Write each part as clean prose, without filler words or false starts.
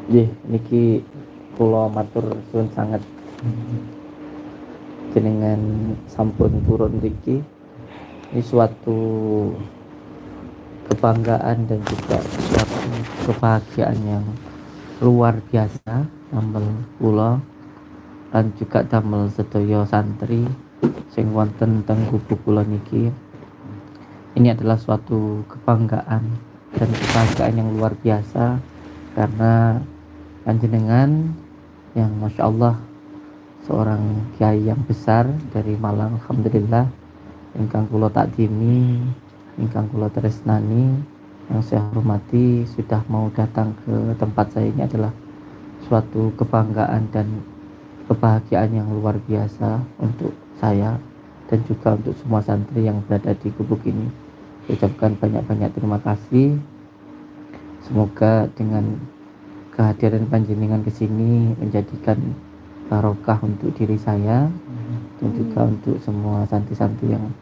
Nggih, niki kula matur suwun sanget jenengan sampun turun mriki. Ini suatu kebanggaan dan juga suatu kebahagiaan yang luar biasa damel kula lan juga damel sedaya santri sing wonten teng gubuk kula niki. Ini adalah suatu kebanggaan dan kebahagiaan yang luar biasa karena panjenengan yang Masya Allah seorang kiai yang besar dari Malang, alhamdulillah, ingkang kula takdimi, ingkang kula tresnani, yang saya hormati, sudah mau datang ke tempat saya. Ini adalah suatu kebanggaan dan kebahagiaan yang luar biasa untuk saya dan juga untuk semua santri yang berada di gubuk ini. Saya ucapkan banyak-banyak terima kasih. Semoga dengan kehadiran panjenengan ke sini menjadikan barokah untuk diri saya dan juga untuk semua santri-santri yang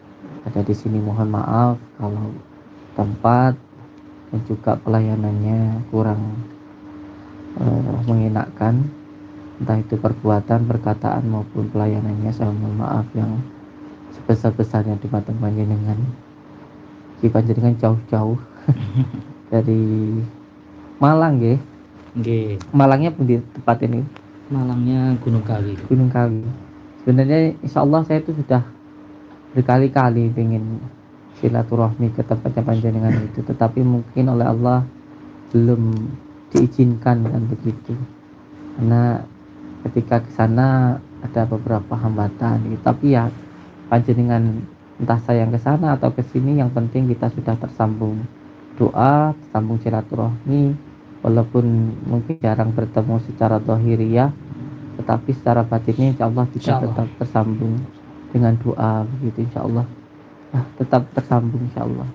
ada di sini. Mohon maaf kalau tempat dan juga pelayanannya kurang mengenakan, entah itu perbuatan, perkataan maupun pelayanannya. Saya mohon maaf yang sebesar-besarnya di mata panjenengan. Di panjenengan jauh-jauh dari Malang nggih. Nggih, Malangnya pun di tempat ini Malangnya Gunung Kawi. Gunung Kawi. Sebenarnya insya Allah saya itu sudah berkali-kali ingin silaturahmi ke tempatnya panjenengan itu, tetapi mungkin oleh Allah belum diizinkan kan begitu. Karena ketika ke sana ada beberapa hambatan gitu. Tapi ya panjenengan entah saya yang ke sana atau ke sini, yang penting kita sudah tersambung doa, tersambung silaturahmi, walaupun mungkin jarang bertemu secara zahiriyah, tetapi secara batinnya insya Allah kita Insya Allah. tetap tersambung dengan doa begitu, insya Allah tetap tersambung insya Allah.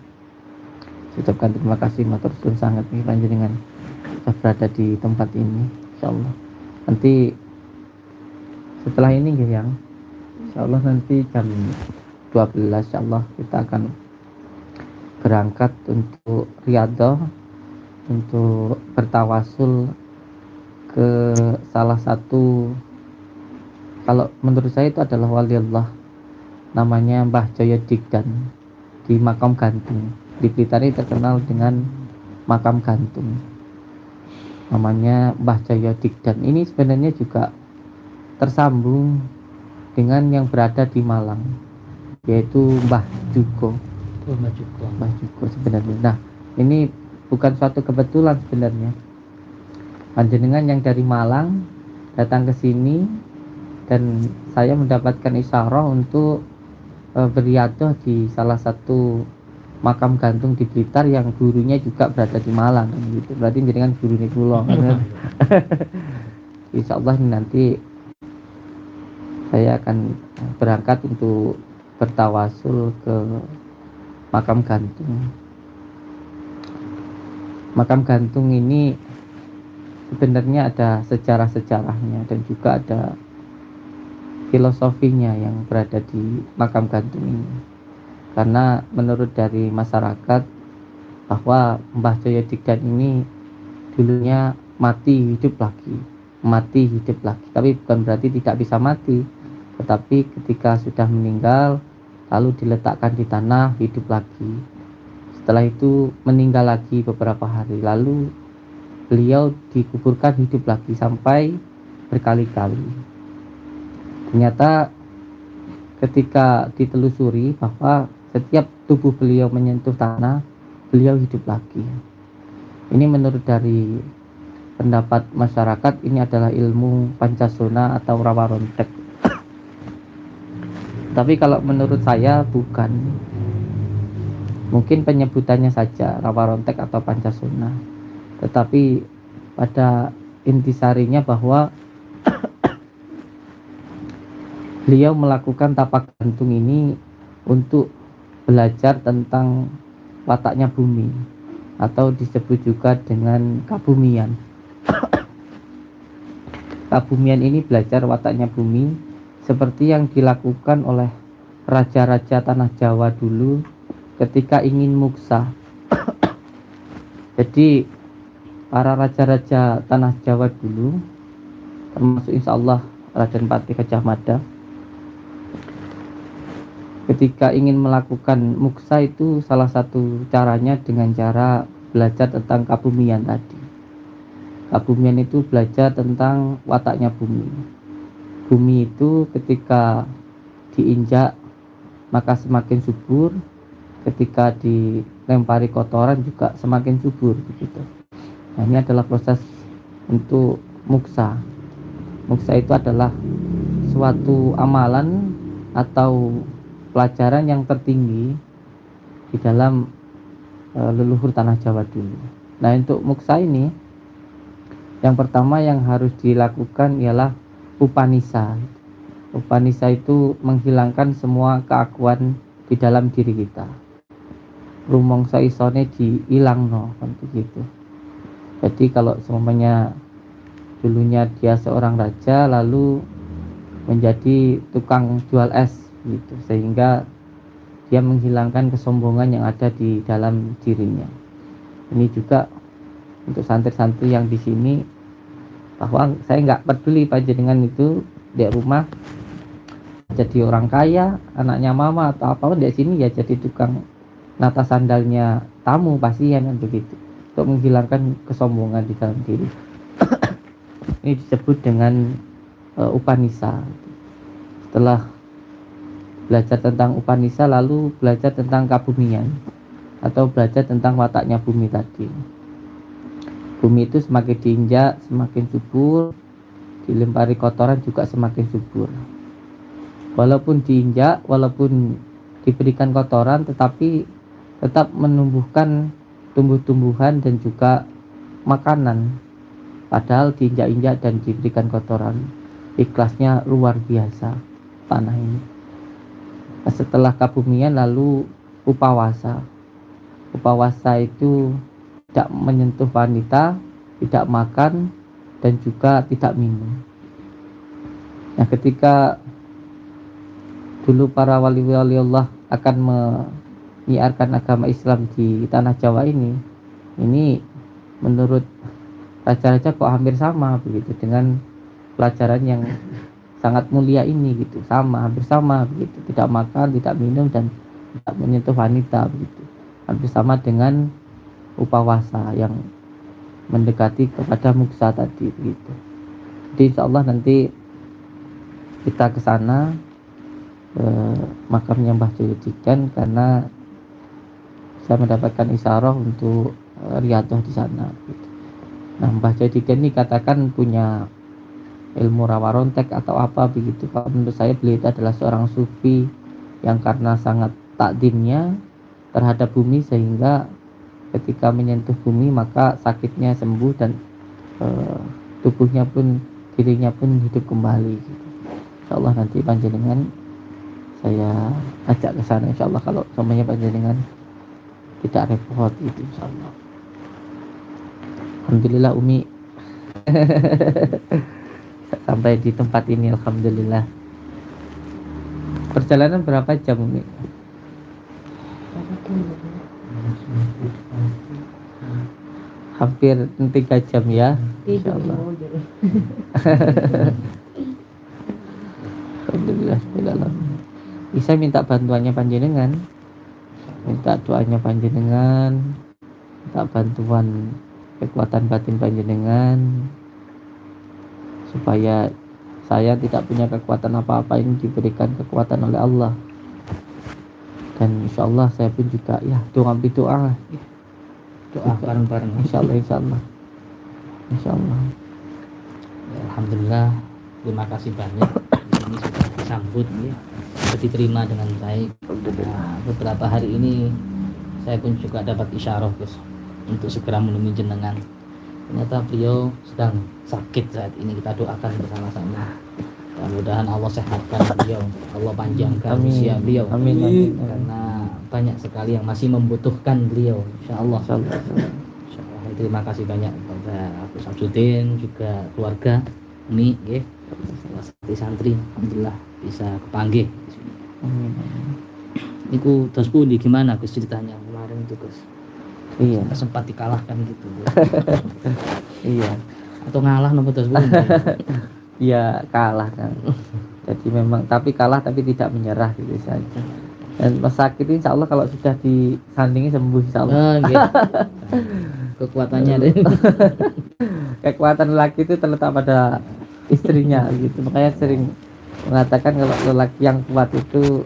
Saya ucapkan terima kasih matur suwun sangat nih panjenengan sudah berada di tempat ini, insya Allah. Nanti setelah ini gitu yang insya Allah nanti jam 12 insya Allah kita akan berangkat untuk Riyadhah untuk bertawasul ke salah satu, kalau menurut saya itu adalah wali Allah, namanya Mbah Jaya Digdan di Makam Gantung. Di Blitar ini terkenal dengan Makam Gantung, namanya Mbah Jaya Digdan. Ini sebenarnya juga tersambung dengan yang berada di Malang, yaitu Mbah Jugo. Mbah Jugo sebenarnya. Nah, ini bukan suatu kebetulan sebenarnya. Panjenengan yang dari Malang datang ke sini dan saya mendapatkan isyarah untuk beriadah di salah satu makam gantung di Blitar yang gurunya juga berada di Malang gitu. Berarti jenengan gurunya kula kan. Insyaallah nanti saya akan berangkat untuk bertawasul ke makam gantung. Makam gantung ini sebenarnya ada sejarah-sejarahnya dan juga ada filosofinya yang berada di makam gantung ini. Karena menurut dari masyarakat bahwa Mbah Jaya Digdan ini dulunya mati hidup lagi, tapi bukan berarti tidak bisa mati, tetapi ketika sudah meninggal lalu diletakkan di tanah hidup lagi. Setelah itu meninggal lagi beberapa hari, lalu beliau dikuburkan hidup lagi sampai berkali-kali. Ternyata ketika ditelusuri bahwa setiap tubuh beliau menyentuh tanah, beliau hidup lagi. Ini menurut dari pendapat masyarakat, ini adalah ilmu Pancasona atau rawa rontek. Tapi kalau menurut saya bukan. Mungkin penyebutannya saja rawa rontek atau Pancasona. Tetapi pada intisarinya bahwa beliau melakukan tapak gantung ini untuk belajar tentang wataknya bumi, atau disebut juga dengan kabumian. Kabumian ini belajar wataknya bumi seperti yang dilakukan oleh raja-raja tanah Jawa dulu ketika ingin muksa. Jadi para raja-raja tanah Jawa dulu, termasuk insya Allah Raden Patih Gajah Mada, ketika ingin melakukan muksa itu salah satu caranya dengan cara belajar tentang kebumian tadi. Kebumian itu belajar tentang wataknya bumi. Bumi itu ketika diinjak maka semakin subur, ketika dilempari kotoran juga semakin subur begitu. Nah, ini adalah proses untuk muksa. Muksa itu adalah suatu amalan atau pelajaran yang tertinggi di dalam leluhur tanah Jawa dulu. Nah, untuk muksa ini yang pertama yang harus dilakukan ialah upanisa. Upanisa itu menghilangkan semua keakuan di dalam diri kita. Rumongso isone diilangno kan begitu. Jadi kalau semuanya dulunya dia seorang raja lalu menjadi tukang jual es gitu, sehingga dia menghilangkan kesombongan yang ada di dalam dirinya. Ini juga untuk santri-santri yang di sini, bahwa saya nggak peduli panjenengan itu di rumah jadi orang kaya, anaknya mama atau apapun, di sini ya jadi tukang nata sandalnya tamu pasien kan begitu, untuk menghilangkan kesombongan di dalam diri. Ini disebut dengan upanisa. Setelah belajar tentang upanisa lalu belajar tentang kabumian atau belajar tentang wataknya bumi tadi. Bumi itu semakin diinjak semakin subur, dilempari kotoran juga semakin subur. Walaupun diinjak, walaupun diberikan kotoran, tetapi tetap menumbuhkan tumbuh-tumbuhan dan juga makanan. Padahal diinjak-injak dan diberikan kotoran. Ikhlasnya luar biasa tanah ini. Setelah kabumian lalu upawasa. Upawasa itu tidak menyentuh wanita, tidak makan, dan juga tidak minum. Nah, ketika dulu para wali-wali Allah akan menyiarkan agama Islam di tanah Jawa ini menurut raja-raja kok hampir sama begitu dengan pelajaran yang sangat mulia ini gitu, hampir sama begitu, tidak makan, tidak minum, dan tidak menyentuh wanita begitu, hampir sama dengan upawasa yang mendekati kepada muksa tadi begitu. Jadi insya Allah nanti kita ke sana makamnya Mbah Joyo Diken, karena saya mendapatkan isyarah untuk riyadhah di sana gitu. Nah, Mbah Joyo Diken ini katakan punya ilmu rawa rontek atau apa begitu. Kalau menurut saya beliau itu adalah seorang sufi yang karena sangat takdimnya terhadap bumi, sehingga ketika menyentuh bumi maka sakitnya sembuh dan tubuhnya pun, dirinya pun hidup kembali gitu. Insyaallah nanti panjenengan saya ajak ke sana insyaallah, kalau semuanya panjenengan tidak repot itu insyaallah. Alhamdulillah Umi sampai di tempat ini alhamdulillah. Perjalanan berapa jam Umi? Hampir 3 jam ya, insyaallah. Alhamdulillah. Bisa minta bantuannya panjenengan, minta doanya panjenengan, minta bantuan kekuatan batin panjenengan, supaya saya tidak punya kekuatan apa-apa, ini diberikan kekuatan oleh Allah. Dan insyaallah saya pun juga ya doa bareng-bareng, insyaallah ya, alhamdulillah, terima kasih banyak. Ini sudah disambut ya, sudah diterima dengan baik. Nah, beberapa hari ini saya pun juga dapat isyarah Gus untuk segera menemui jenengan. Ternyata beliau sedang sakit saat ini, kita doakan bersama-sama. Mudah-mudahan Allah sehatkan beliau, Allah panjangkan usia beliau. Amin. Karena banyak sekali yang masih membutuhkan beliau, insyaallah. Terima kasih banyak kepada Abu Samsudin, juga keluarga Umi, nggih. Santri, alhamdulillah bisa kepanggih di sini. Amin. Niku terus pundi gimana Gus ceritanya kemarin itu Gus? Iya. Sampai sempat dikalahkan gitu. Iya. Atau ngalah nopo terus Bu? Iya, kalah kan. Jadi memang tapi kalah tapi tidak menyerah gitu saja. Dan pas sakit insya Allah kalau sudah disandingi sembuh insya Allah. Oh, gitu. Kekuatannya deh. Kekuatan lelaki itu terletak pada istrinya gitu. Makanya sering mengatakan kalau lelaki yang kuat itu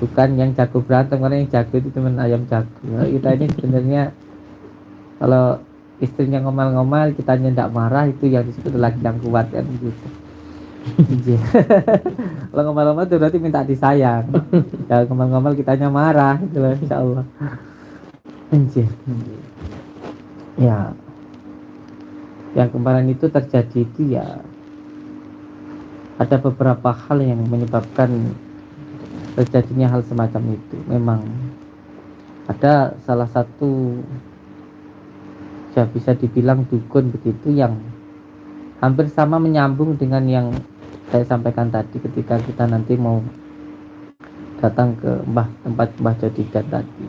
bukan yang jago berantem, karena yang jago itu cuma ayam jago. Nah, kita ini sebenarnya kalau istrinya ngomel-ngomel kitanya tidak marah, itu yang disebut lelaki yang kuat kan gitu. Iya. Kalau ngomel-ngomel itu berarti minta disayang. Kalau ngomel-ngomel kitanya marah gitu loh, insya Allah. Anjir. Ya, yang kemarin itu terjadi itu ya ada beberapa hal yang menyebabkan terjadinya hal semacam itu. Memang ada salah satu, ya bisa dibilang dukun begitu, yang hampir sama menyambung dengan yang saya sampaikan tadi ketika kita nanti mau datang ke tempat Mbah Jodidan tadi.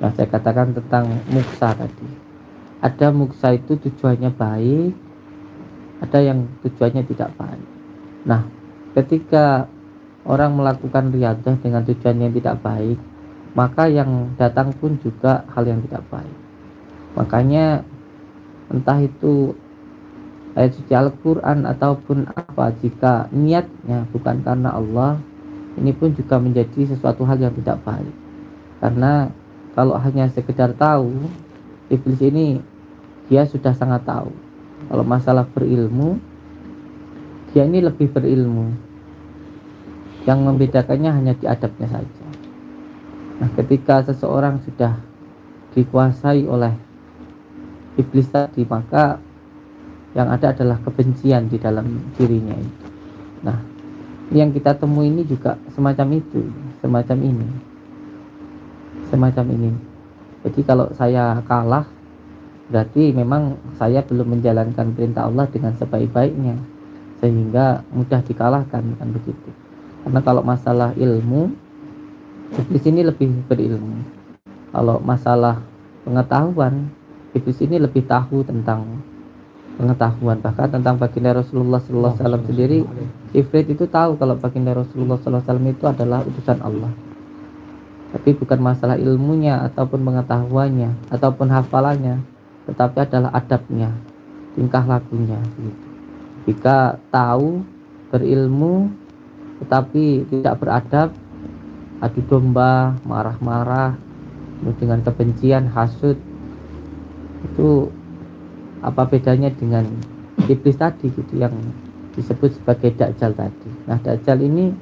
Nah, saya katakan tentang muksa tadi. Ada muksa itu tujuannya baik, ada yang tujuannya tidak baik. Nah, ketika orang melakukan riadah dengan tujuan yang tidak baik, maka yang datang pun juga hal yang tidak baik. Makanya entah itu ayat suci Al-Quran ataupun apa, jika niatnya bukan karena Allah, ini pun juga menjadi sesuatu hal yang tidak baik. Karena kalau hanya sekedar tahu, iblis ini dia sudah sangat tahu. Kalau masalah berilmu, dia ini lebih berilmu. Yang membedakannya hanya di adabnya saja. Nah, ketika seseorang sudah dikuasai oleh iblis tadi, maka yang ada adalah kebencian di dalam dirinya itu. Nah, yang kita temui ini juga semacam itu, semacam ini. Jadi kalau saya kalah, berarti memang saya belum menjalankan perintah Allah dengan sebaik-baiknya, sehingga mudah dikalahkan, kan begitu. Karena kalau masalah ilmu, iblis ini lebih berilmu. Kalau masalah pengetahuan, iblis ini lebih tahu tentang pengetahuan. Bahkan tentang baginda Rasulullah SAW sendiri, Ifrit itu tahu kalau baginda Rasulullah SAW itu adalah utusan Allah. Tapi bukan masalah ilmunya ataupun pengetahuannya ataupun hafalannya, tetapi adalah adabnya, tingkah lakunya gitu. Jika tahu, berilmu, tetapi tidak beradab, adu domba, marah-marah, dengan kebencian, hasud, itu apa bedanya dengan iblis tadi gitu, yang disebut sebagai Dajjal tadi. Nah, Dajjal ini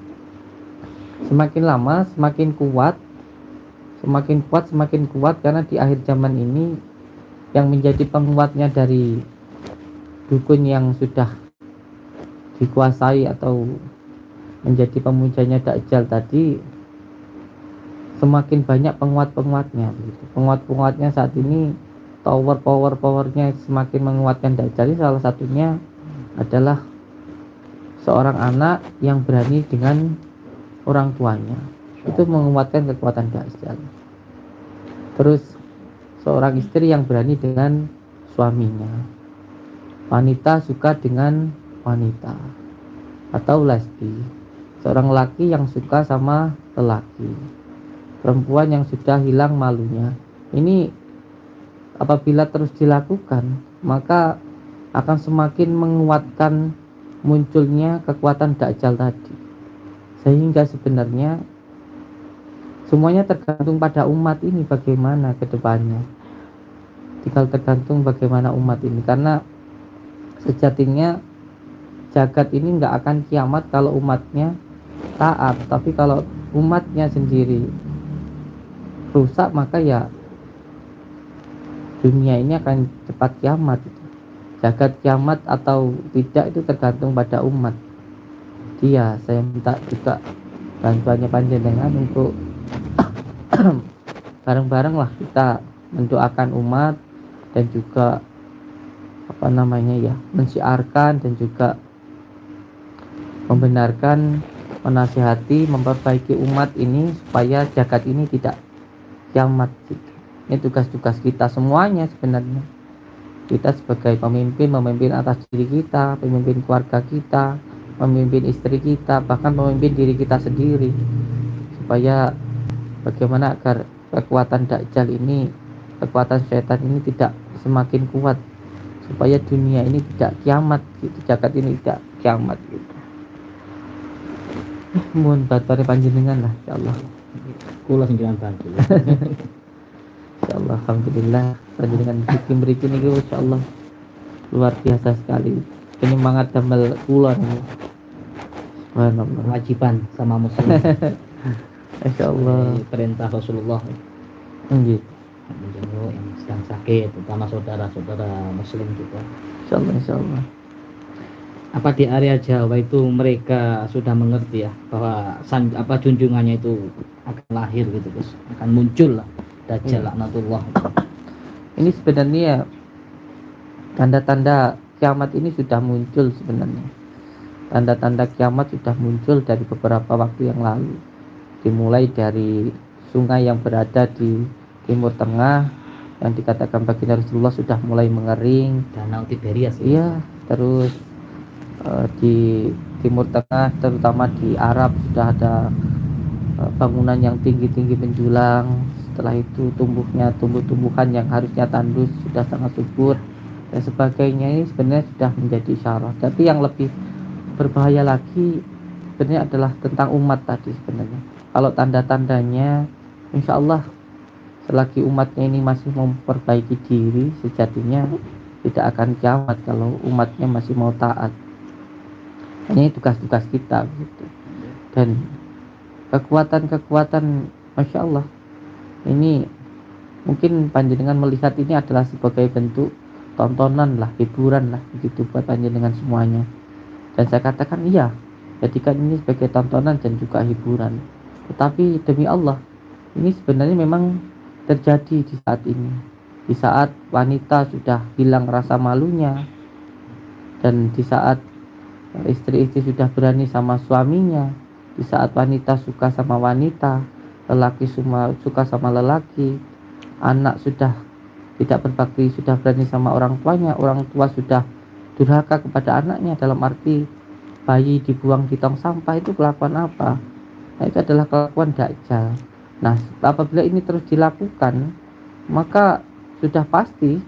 semakin lama semakin kuat karena di akhir zaman ini yang menjadi penguatnya dari dukun yang sudah dikuasai atau menjadi pemujanya Dajjal tadi, semakin banyak penguat-penguatnya gitu. Penguat-penguatnya saat ini, powernya semakin menguatkan Dajjal. Salah satunya adalah seorang anak yang berani dengan orang tuanya, itu menguatkan kekuatan Dajjal. Terus seorang istri yang berani dengan suaminya, wanita suka dengan wanita, atau lesbi, seorang laki yang suka sama lelaki, perempuan yang sudah hilang malunya. Ini apabila terus dilakukan, maka akan semakin menguatkan munculnya kekuatan Dajjal tadi. Sehingga sebenarnya semuanya tergantung pada umat ini bagaimana ke depannya. Tinggal tergantung bagaimana umat ini, karena sejatinya jagat ini nggak akan kiamat kalau umatnya taat. Tapi kalau umatnya sendiri rusak, maka ya dunia ini akan cepat kiamat. Jagat kiamat atau tidak itu tergantung pada umat. Dia, saya minta juga bantuannya panjenengan untuk bareng-bareng lah kita mendoakan umat dan juga mensiarkan dan juga membenarkan, menasihati, memperbaiki umat ini supaya jagat ini tidak kiamat gitu. Ini tugas-tugas kita semuanya sebenarnya. Kita sebagai pemimpin, memimpin atas diri kita, pemimpin keluarga kita, memimpin istri kita, bahkan memimpin diri kita sendiri, supaya bagaimana agar kekuatan Dajjal ini, kekuatan setan ini tidak semakin kuat, supaya dunia ini tidak kiamat gitu, jagat ini tidak kiamat gitu. Mohon bantuan panjenengan lah, insyaallah. Kula sing bantu. Insyaallah, alhamdulillah panjenengan bikin berikin ini insyaallah luar biasa sekali. Penyemangat damel kula ini. Subhanallah. Kewajiban sama muslim. Insyaallah. Perintah Rasulullah Nggih. menjenguk yang sedang sakit, terutama saudara-saudara muslim juga. Insyaallah. Apa di area Jawa itu mereka sudah mengerti ya bahwa junjungannya itu akan lahir gitu, Gus, akan muncul lah Dajjal laknatullah. Ini sebenarnya tanda-tanda kiamat ini sudah muncul sebenarnya. Tanda-tanda kiamat sudah muncul dari beberapa waktu yang lalu. Dimulai dari sungai yang berada di Timur Tengah yang dikatakan baginda Rasulullah sudah mulai mengering. Danau Tiberias. Iya, terus di Timur Tengah terutama di Arab sudah ada bangunan yang tinggi-tinggi menjulang. Setelah itu tumbuh-tumbuhan yang harusnya tandus sudah sangat subur dan sebagainya. Ini sebenarnya sudah menjadi isyarat. Tapi yang lebih berbahaya lagi sebenarnya adalah tentang umat tadi sebenarnya. Kalau tanda-tandanya insya Allah selagi umatnya ini masih memperbaiki diri, sejatinya tidak akan kiamat kalau umatnya masih mau taat. Ini tugas-tugas kita gitu. Dan kekuatan Masya Allah ini mungkin panjenengan melihat ini adalah sebagai bentuk tontonan lah, hiburan lah begitu buat panjenengan semuanya. Dan saya katakan iya, jadikan ini sebagai tontonan dan juga hiburan. Tetapi demi Allah, ini sebenarnya memang terjadi di saat ini. Di saat wanita sudah hilang rasa malunya, dan di saat istri-istri sudah berani sama suaminya, di saat wanita suka sama wanita, lelaki suka sama lelaki, anak sudah tidak berbakti, sudah berani sama orang tuanya, orang tua sudah durhaka kepada anaknya, dalam arti bayi dibuang di tong sampah. Itu kelakuan apa? Nah, itu adalah kelakuan Dajjal. Nah, apabila ini terus dilakukan, maka sudah pasti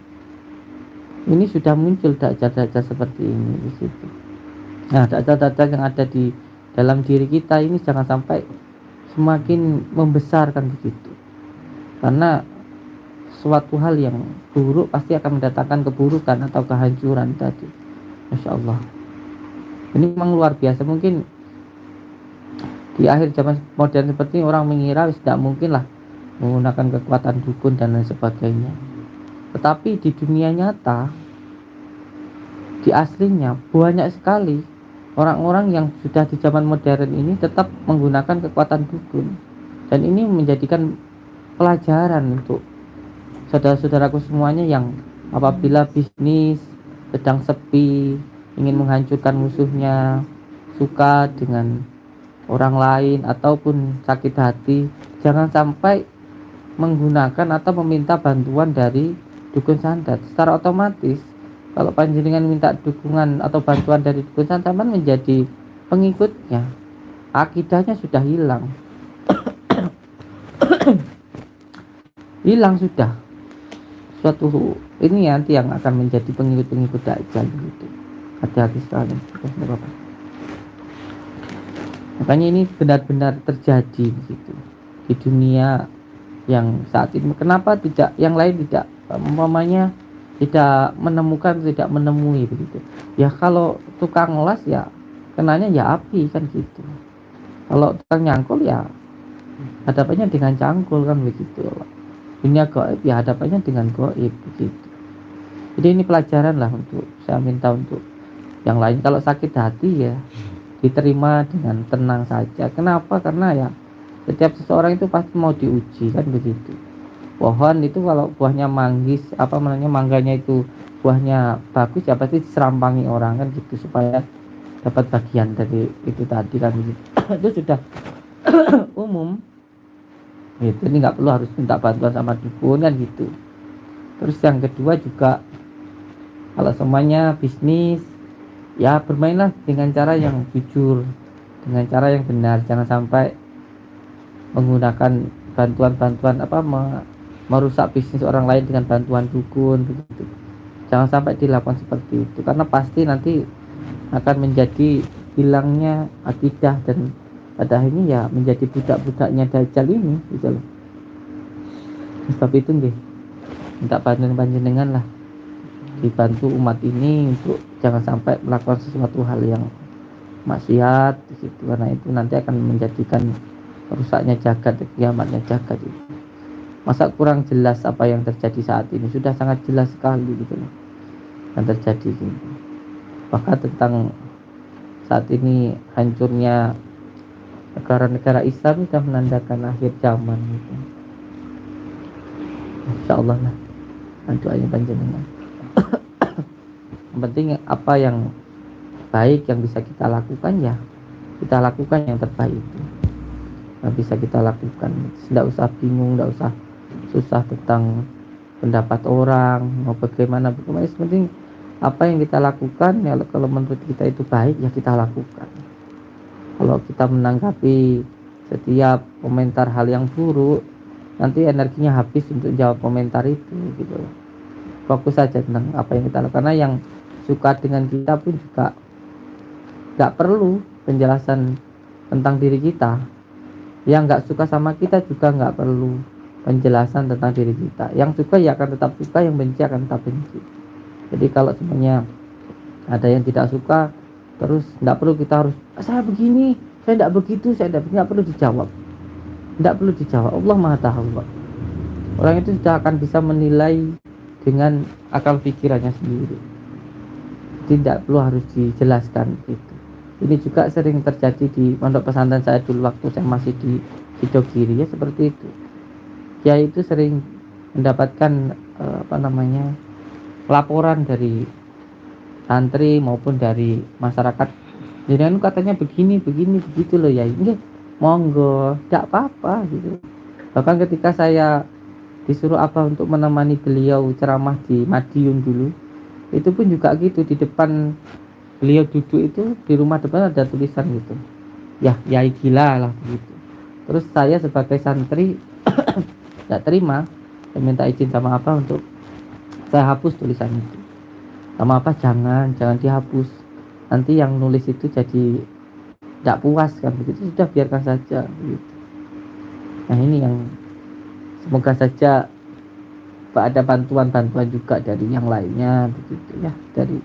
ini sudah muncul Dajjal-Dajjal seperti ini di situ. Nah, Dajjal-Dajjal yang ada di dalam diri kita ini jangan sampai semakin membesarkan begitu. Karena suatu hal yang buruk pasti akan mendatangkan keburukan atau kehancuran tadi. Masya Allah. Ini memang luar biasa. Mungkin di akhir zaman modern seperti ini orang mengira tidak mungkin lah menggunakan kekuatan dukun dan lain sebagainya. Tetapi di dunia nyata, di aslinya banyak sekali orang-orang yang sudah di zaman modern ini tetap menggunakan kekuatan dukun. Dan ini menjadikan pelajaran untuk saudara-saudaraku semuanya yang apabila bisnis sedang sepi, ingin menghancurkan musuhnya, suka dengan orang lain ataupun sakit hati, jangan sampai menggunakan atau meminta bantuan dari dukun santet. Secara otomatis kalau panjenengan minta dukungan atau bantuan dari dukun santet menjadi pengikutnya, akidahnya sudah hilang. Hilang sudah. Suatu ini nanti yang akan menjadi pengikut-pengikut Dajjal gitu. Hati-hati sekali. Makanya ini benar-benar terjadi gitu di dunia yang saat ini. Kenapa tidak yang lain tidak umpamanya tidak menemui begitu. Ya kalau tukang las ya kenanya ya api kan gitu. Kalau tukang nyangkul ya hadapannya dengan cangkul kan begitu. Dunia gaib ya hadapannya dengan gaib begitu. Jadi ini pelajaran lah untuk saya minta untuk yang lain. Kalau sakit hati ya diterima dengan tenang saja. Kenapa? Karena ya setiap seseorang itu pasti mau diuji kan begitu. Pohon itu kalau buahnya manggis mangganya itu buahnya bagus ya pasti diserampangi orang kan gitu supaya dapat bagian dari itu tadi kan begitu. Itu sudah umum. Gitu, ini nggak perlu harus minta bantuan sama dukun kan gitu. Terus yang kedua juga, kalau semuanya bisnis, ya bermainlah dengan cara yang jujur, dengan cara yang benar, jangan sampai menggunakan bantuan-bantuan merusak bisnis orang lain dengan bantuan dukun begitu. Jangan sampai dilakukan seperti itu, karena pasti nanti akan menjadi hilangnya akidah, dan pada akhirnya ya menjadi budak-budaknya Dajjal ini gitu loh. Sebab itu nggih, minta bantuan panjenengan lah, dibantu umat ini untuk jangan sampai melakukan sesuatu hal yang maksiat di situ, karena itu nanti akan menjadikan rusaknya jagat, kiamatnya jagat itu. Masa kurang jelas apa yang terjadi saat ini? Sudah sangat jelas sekali gitu loh yang terjadi gitu. Bahkan tentang saat ini hancurnya negara-negara Islam sudah menandakan akhir zaman gitu. Insya Allah lah, doanya panjenengan. Yang penting apa yang baik yang bisa kita lakukan, ya kita lakukan yang terbaik itu yang bisa kita lakukan. Tidak usah bingung, tidak usah susah tentang pendapat orang mau bagaimana. Yang penting apa yang kita lakukan, ya kalau menurut kita itu baik, ya kita lakukan. Kalau kita menanggapi setiap komentar hal yang buruk, nanti energinya habis untuk jawab komentar itu gitu. Fokus saja tentang apa yang kita lakukan, karena yang suka dengan kita pun juga nggak perlu penjelasan tentang diri kita. Yang nggak suka sama kita juga nggak perlu penjelasan tentang diri kita. Yang suka ya akan tetap suka, yang benci akan tetap benci. Jadi kalau sebenarnya ada yang tidak suka, terus nggak perlu kita harus saya begini, saya tidak begitu, saya tidak, nggak perlu dijawab. Tidak perlu dijawab. Allah Maha Tahu. Orang itu sudah akan bisa menilai dengan akal pikirannya sendiri. Tidak perlu harus dijelaskan gitu. Ini juga sering terjadi di pondok pesantren saya dulu waktu saya masih di Sidogiri, ya seperti itu. Ya itu sering mendapatkan laporan dari santri maupun dari masyarakat. Jadi katanya begini begitu loh ya. Ini monggo, tidak apa-apa gitu. Bahkan ketika saya disuruh untuk menemani beliau ceramah di Madiun dulu, itu pun juga gitu, di depan beliau duduk itu di rumah depan ada tulisan gitu, ya yai gila lah begitu. Terus saya sebagai santri tidak terima, saya minta izin sama untuk saya hapus tulisan itu. Sama jangan dihapus, nanti yang nulis itu jadi tidak puas kan begitu, sudah biarkan saja begitu. Nah ini yang semoga saja ada bantuan-bantuan juga dari yang lainnya begitu ya, dari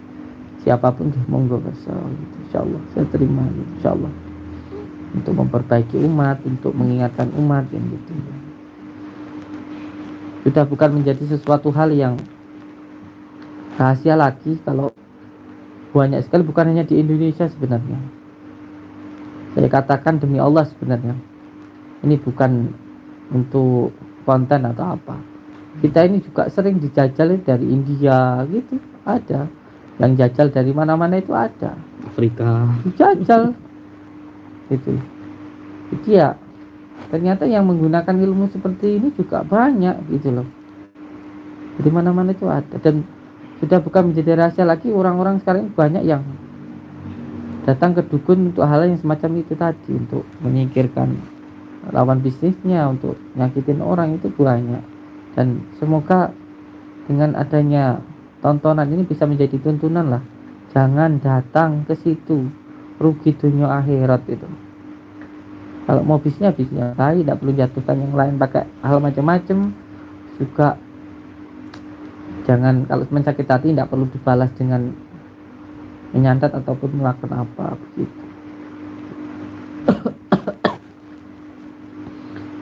siapapun monggo gitu. Insyaallah saya terima gitu, insyaallah, untuk memperbaiki umat, untuk mengingatkan umat yang gitu. Sudah bukan menjadi sesuatu hal yang rahasia lagi kalau banyak sekali, bukan hanya di Indonesia sebenarnya. Saya katakan demi Allah sebenarnya ini bukan untuk konten atau apa. Kita ini juga sering dijajal dari India gitu, ada yang jajal dari mana-mana itu ada. Afrika Dijajal itu. Jadi ya ternyata yang menggunakan ilmu seperti ini juga banyak gitu loh. Di mana-mana itu ada, dan sudah bukan menjadi rahasia lagi. Orang-orang sekarang banyak yang datang ke dukun untuk hal yang semacam itu tadi, untuk menyingkirkan lawan bisnisnya, untuk nyakitin orang, itu banyak. Dan semoga dengan adanya tontonan ini bisa menjadi tuntunan lah, jangan datang ke situ, rugi dunia akhirat itu. Kalau mau bisnisnya baik, tidak perlu jatuhkan yang lain pakai hal macam-macam. Juga jangan, kalau mencakit hati tidak perlu dibalas dengan menyantet ataupun melakukan apa begitu.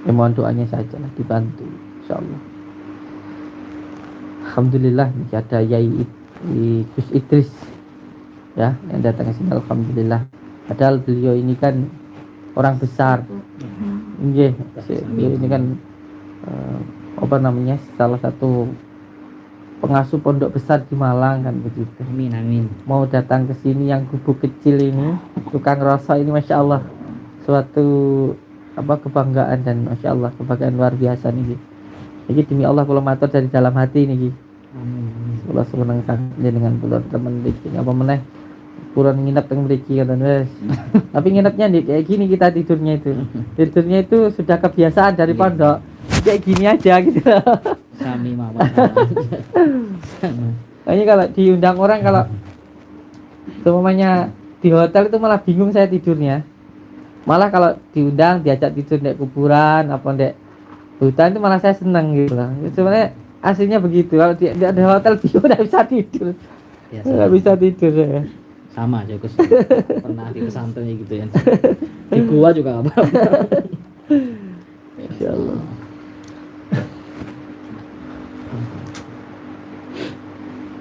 Ya mohon doanya saja lah, dibantu insyaallah. Alhamdulillah ada Yai Gus Idris ya yang datang ke sini, alhamdulillah. Padahal beliau ini kan orang besar. Beliau ini kan salah satu pengasuh pondok besar di Malang kan begitu. Amin. Mau datang ke sini yang gubuk kecil ini, tukang rosok ini, masya Allah, suatu apa kebanggaan dan masya Allah kebanggaan luar biasa nih. Jadi demi Allah kalau matur dari dalam hati nih. Amin. Allah seneng sangat dengan kula temen mriki apa meneh kurang nginep teng mriki ngoten wis. Tapi nginepnya nih kayak gini kita tidurnya itu. Tidurnya itu sudah kebiasaan dari Iya. pondok. Kayak gini aja gitu. Sami mawon. Sama. Kayaknya kalau diundang orang kalau semuanya di hotel itu malah bingung saya tidurnya. Malah kalau diundang diajak tidur di kuburan apa di hutan itu malah saya senang gitu lah. Sebenarnya aslinya begitu. Kalau di ada hotel bingung nggak bisa tidur. Ya, Nggak bisa tidur ya. sama aja Gus. Pernah di pesantren gitu ya. Di gua juga apa. Insya Allah.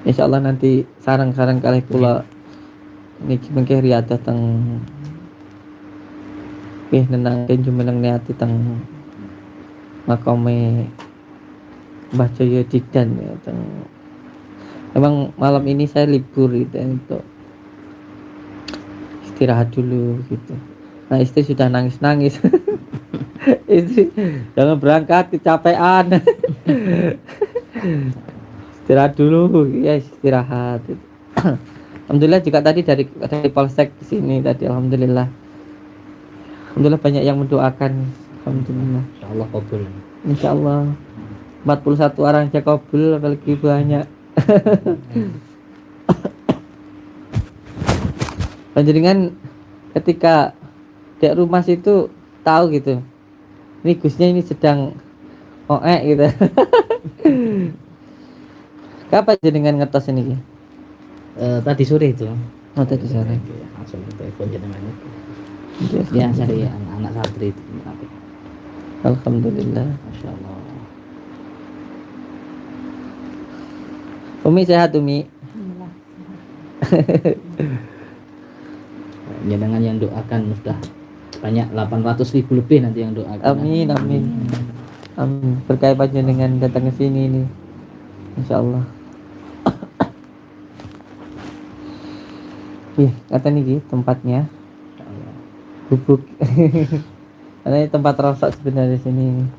Insya Allah nanti sarang-sarang kali pula niki mengke riada teng nenangkeun jumeneng niati teng makome Mbah Joyo Dikdan ya teng. Memang malam ini saya libur gitu ya, untuk istirahat dulu gitu. Nah istri sudah nangis-nangis. Istri jangan berangkat kecapean. Istirahat dulu ya istirahat. Alhamdulillah juga tadi dari Polsek ke sini tadi alhamdulillah banyak yang mendoakan alhamdulillah. Insyaallah kabul. Insyaallah 41 orang aja kabul apalagi banyak. Panjenengan ketika di rumah situ tahu gitu ini Gusnya ini sedang gitu. Kapan jenengan ngetos ini? Tadi sore itu. Oh tadi sore. Langsung telepon jenengan. Ya, Ya cari anak santri itu. alhamdulillah. Masya Allah. Umi sehat Umi. Jenengan yang doakan sudah banyak 800.000 lebih nanti yang doakan. Amin amin. Amin. Berkait panjenengan datang ke sini nih. Insyaallah. Ih, kata nih tempatnya Insyaallah. gubuk. Karena ini tempat rosak sebenarnya sini.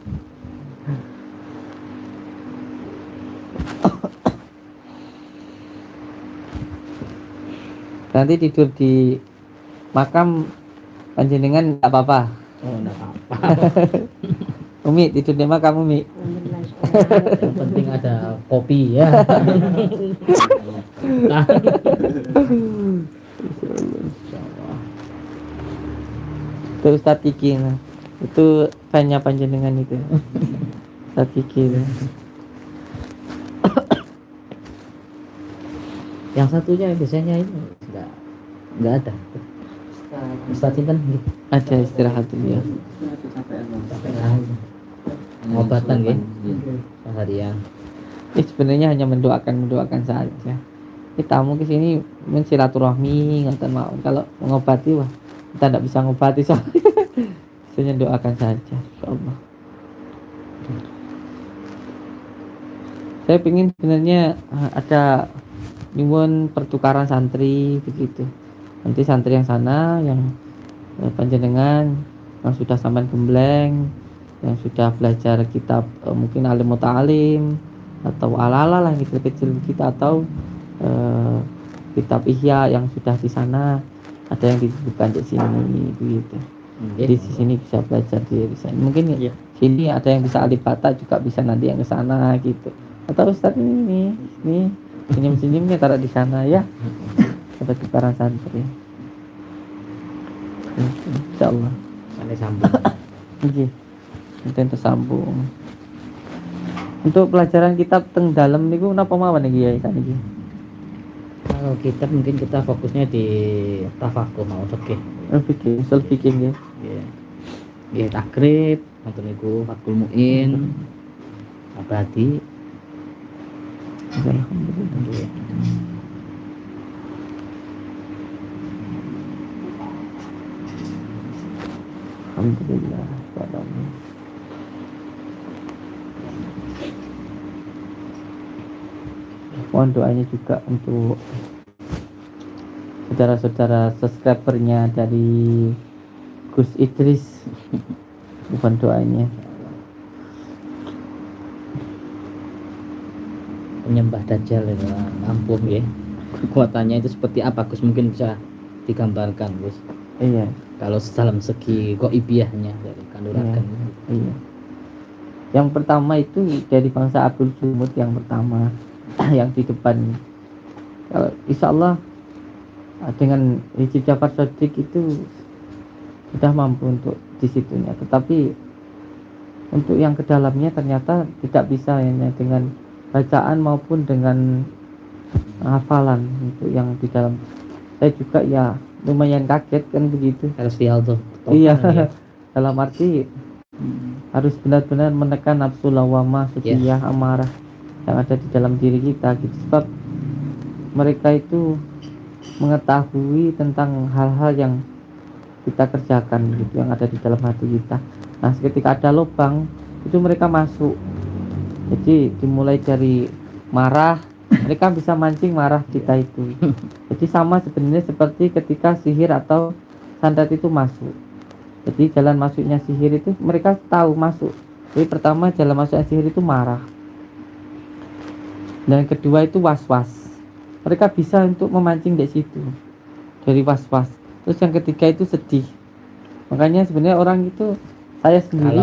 Nanti tidur di makam panjenengan enggak apa-apa. Oh, enggak apa-apa. Umi tidur di makam Umi. Yang penting ada kopi ya. Insyaallah. Itu Ustaz Kiki nah. Itu fanya panjenengan itu. Ustaz Kiki itu. Yang satunya biasanya ini enggak ada. Ustaz Cinten Ada istirahat dulu ya. pengobatan gitu seharian. Sebenarnya hanya mendoakan saja. Kita tamu ke sini mensilaturahmi ngoten mau. Kalau mengobati wah kita tidak bisa ngobati soalnya. Hanya doakan saja insyaallah. Saya ingin sebenarnya ada nyuwun pertukaran santri begitu. Nanti santri yang sana yang panjenengan yang sudah sampai gembleng, yang sudah belajar kitab mungkin alim muta'alim atau ala-ala lah yang kecil-kecil kita atau kitab Ihya yang sudah di sana ada yang disebutkan di sini begitu. Jadi di sini bisa belajar di sini. Mungkin ya sini ada yang bisa alif bata juga bisa nanti yang ke sana gitu. Atau Ustaz ini senyum-senyumnya taruh di sana ya. Dapat pertukaran santri. Insyaallah. Sampai sambung. Nggih. Nanti tersambung. Untuk pelajaran kitab teng dalem niku napa mawon iki ya saniki? Kalau kita mungkin kita fokusnya di tafakuh mau oke. Fikih, usul fikih nggih. Nggih. Nggih takrib, ngoten niku Fathul Muin. Abadi. Alhamdulillah. Nggih. Alhamdulillah. Padahal. Mohon doanya juga untuk saudara-saudara subscribernya dari Gus Idris bukan doanya. Penyembah Dajjal itu ampun ya. Kekuatannya itu seperti apa Gus, mungkin bisa digambarkan Gus, Iya, kalau dalam segi goibiyahnya dari kanuragan. iya. Yang pertama itu dari bangsa Abdul Jumud yang pertama yang di depan. Kalau insya Allah dengan Hiji Jafar Shodiq itu sudah mampu untuk di situnya, tetapi untuk yang ke dalamnya ternyata tidak bisa hanya dengan bacaan maupun dengan hafalan. Untuk yang di dalam saya juga ya lumayan kaget kan begitu. Celestial tuh. Iya, Ya. dalam arti harus benar-benar menekan nafsu lawamah, sutiyah, amarah yang ada di dalam diri kita gitu. Sebab mereka itu mengetahui tentang hal-hal yang kita kerjakan gitu, yang ada di dalam hati kita. Nah, ketika ada lubang itu mereka masuk. Jadi dimulai dari marah, mereka bisa mancing marah kita itu. Jadi sama sebenarnya seperti ketika sihir atau santet itu masuk. Jadi jalan masuknya sihir itu mereka tahu masuk. Jadi pertama jalan masuknya sihir itu marah. Dan kedua itu was-was. Mereka bisa untuk memancing dari situ, dari was-was. Terus yang ketiga itu sedih. Makanya sebenarnya orang itu, saya sendiri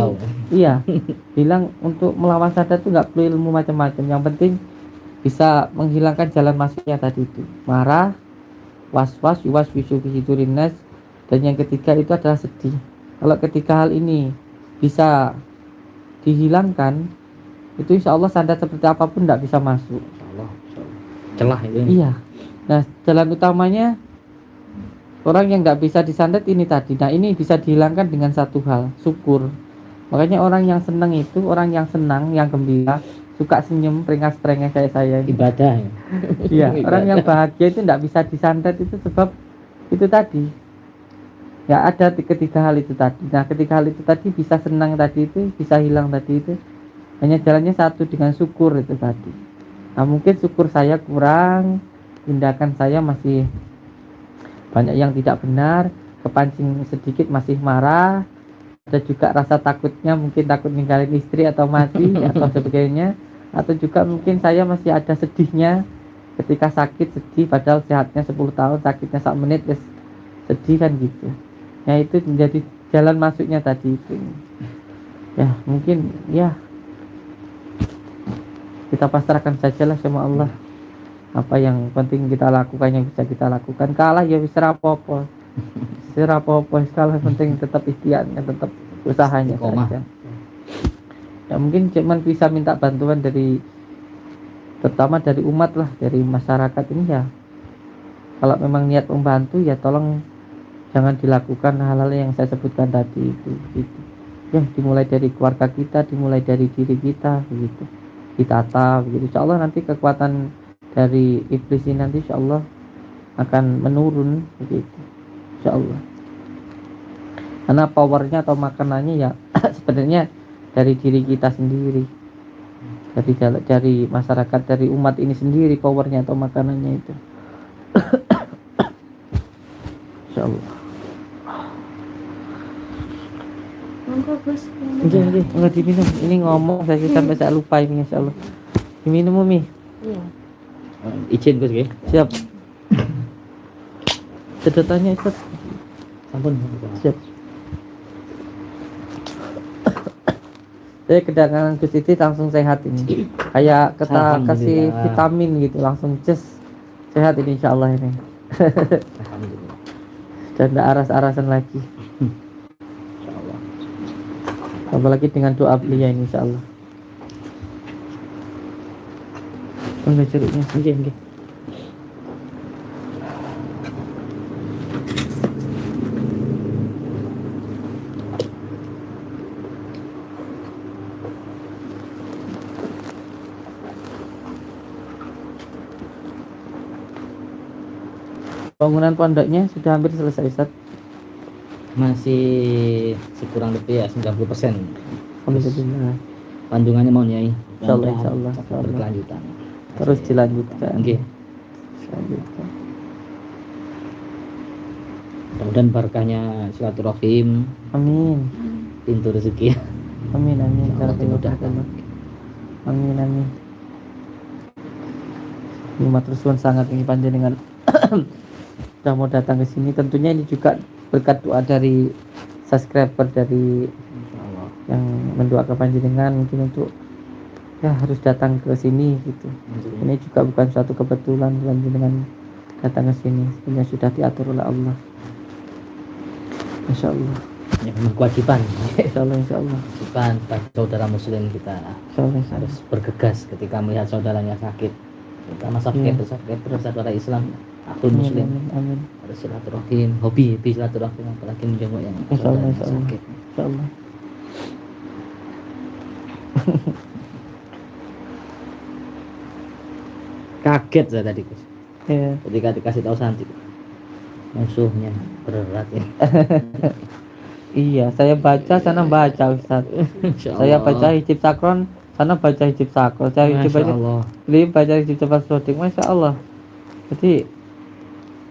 iya bilang untuk melawan santet itu nggak perlu ilmu macam-macam. Yang penting bisa menghilangkan jalan masuknya tadi itu, marah, was-was, yuwas wisu fisiturinas, dan yang ketiga itu adalah sedih. Kalau ketiga hal ini bisa dihilangkan, itu insya Allah santet seperti apapun tidak bisa masuk. Celah itu. Iya. Nah, jalan utamanya orang yang nggak bisa disantet ini tadi. Nah, ini bisa dihilangkan dengan satu hal, syukur. Makanya orang yang senang itu, orang yang senang, yang gembira, suka senyum, peringas-peringas kayak saya ini. Ibadah ya. Iya, orang yang bahagia itu nggak bisa disantet itu sebab itu tadi. Ya ada ketiga hal itu tadi. Nah, ketiga hal itu tadi bisa senang tadi itu, bisa hilang tadi itu. Hanya jalannya satu, dengan syukur itu tadi. Nah, mungkin syukur saya kurang, tindakan saya masih banyak yang tidak benar, kepancing sedikit masih marah, ada juga rasa takutnya, mungkin takut ninggalin istri atau mati atau sebagainya, atau juga mungkin saya masih ada sedihnya ketika sakit, sedih padahal sehatnya 10 tahun, sakitnya 1 menit ya sedih kan gitu. Ya itu menjadi jalan masuknya tadi itu. Ya mungkin ya kita pasrahkan sajalah sama Allah. Apa yang penting kita lakukan, yang bisa kita lakukan. Kalah ya wis rapopo. Serapopo kalah, penting tetap ikhtiarnya, tetap usahanya saja. Ya mungkin cuman bisa minta bantuan dari, terutama dari umat lah, dari masyarakat ini ya. Kalau memang niat membantu ya tolong jangan dilakukan hal-hal yang saya sebutkan tadi itu gitu. Ya dimulai dari keluarga kita, dimulai dari diri kita begitu. Ditata begitu. Insyaallah nanti kekuatan dari iblis ini nanti insyaallah akan menurun begitu. Insyaallah. Karena powernya atau makanannya ya sebenarnya dari diri kita sendiri. Dari masyarakat, dari umat ini sendiri powernya atau makanannya itu. Insyaallah. Monggo Gus. Enggak diminum. Ini ngomong saya sampai saya lupa ini insyaallah. Diminum Umi. Iya. Izin Gus nggih. Siap. Sedotannya Ustaz. Sampun. Siap. Saya kedatangan Gus Titi langsung sehat ini. Kayak kita kasih vitamin gitu, langsung sehat ini insyaallah ini. Alhamdulillah. Dan tidak aras-arasan lagi. Insyaallah. Apalagi dengan doa beliau ini insyaallah. Enggak jeruknya. Nggih. Bangunan pondoknya sudah hampir selesai Ustaz. Masih kurang lebih ya 90%. Alhamdulillah. Panjungannya mau Nyai. Insyaallah. Berkelanjutan. Terus dilanjutkan. Nggih. Lanjutkan. Mudah-mudahan berkahnya silaturahim Amin. pintu rezeki. Amin amin. Allah dimudahkan. Amin amin. Ini matur suwun sangat ini panjenengan sudah mau datang ke sini. Tentunya ini juga berkat doa dari subscriber dari Insyaallah. yang mendoakan panjenengan mungkin untuk ya harus datang ke sini gitu. Ini juga bukan suatu kebetulan panjenengan datang ke sini, sebenarnya sudah diatur oleh Allah. Insya Allah. Ya, memang kewajiban. Insya Allah, insya Allah. Kewajiban bagi saudara muslim kita Insya Allah, insya Allah. harus bergegas ketika melihat saudaranya sakit. Terutama subscriber saudara Islam, akun Amin, muslim amin, amin. harus silaturahim, hobi silaturahim, apalagi menjenguk yang Insya Allah, saudaranya insya Allah. sakit. Insya Allah. Kaget saya tadi Gus, Ya. ketika dikasih tahu Santi musuhnya berat ya. Iya, saya baca sana baca Ustaz. Insya Saya Allah. baca hijab sakron, sana baca hijab sakron. Saya hijab Masya baca, Allah. beli baca hijab cepat sodik. Masya Allah. Jadi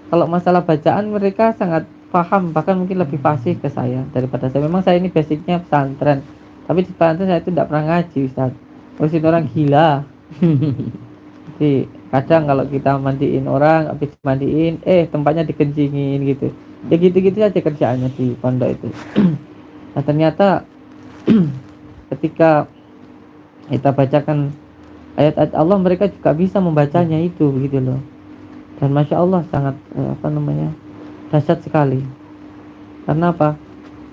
kalau masalah bacaan mereka sangat paham, bahkan mungkin lebih fasih ke saya daripada saya. Memang saya ini basicnya pesantren, tapi di pesantren saya itu tidak pernah ngaji Ustaz. Ngurusin orang gila. Jadi kadang kalau kita mandiin orang, habis mandiin, tempatnya dikencingin gitu. Ya gitu-gitu aja kerjaannya di pondok itu. Nah ternyata ketika kita bacakan ayat-ayat Allah, mereka juga bisa membacanya itu begitu loh. Dan masya Allah sangat dahsyat sekali. Karena apa?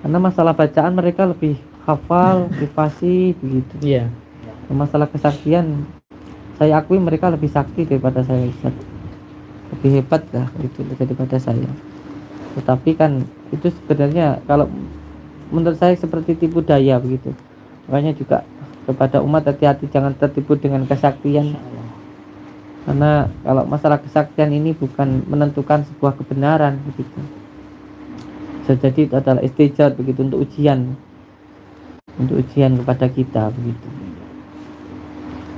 Karena masalah bacaan mereka lebih hafal, lebih fasih begitu. Iya. Masalah kesaktian, saya akui mereka lebih sakti daripada saya Ustaz. Lebih hebat lah itu daripada saya. Tetapi kan itu sebenarnya kalau menurut saya seperti tipu daya begitu. Makanya juga kepada umat hati-hati, jangan tertipu dengan kesaktian. Karena kalau masalah kesaktian ini bukan menentukan sebuah kebenaran begitu. Bisa jadi itu adalah istijab begitu, untuk ujian kepada kita begitu.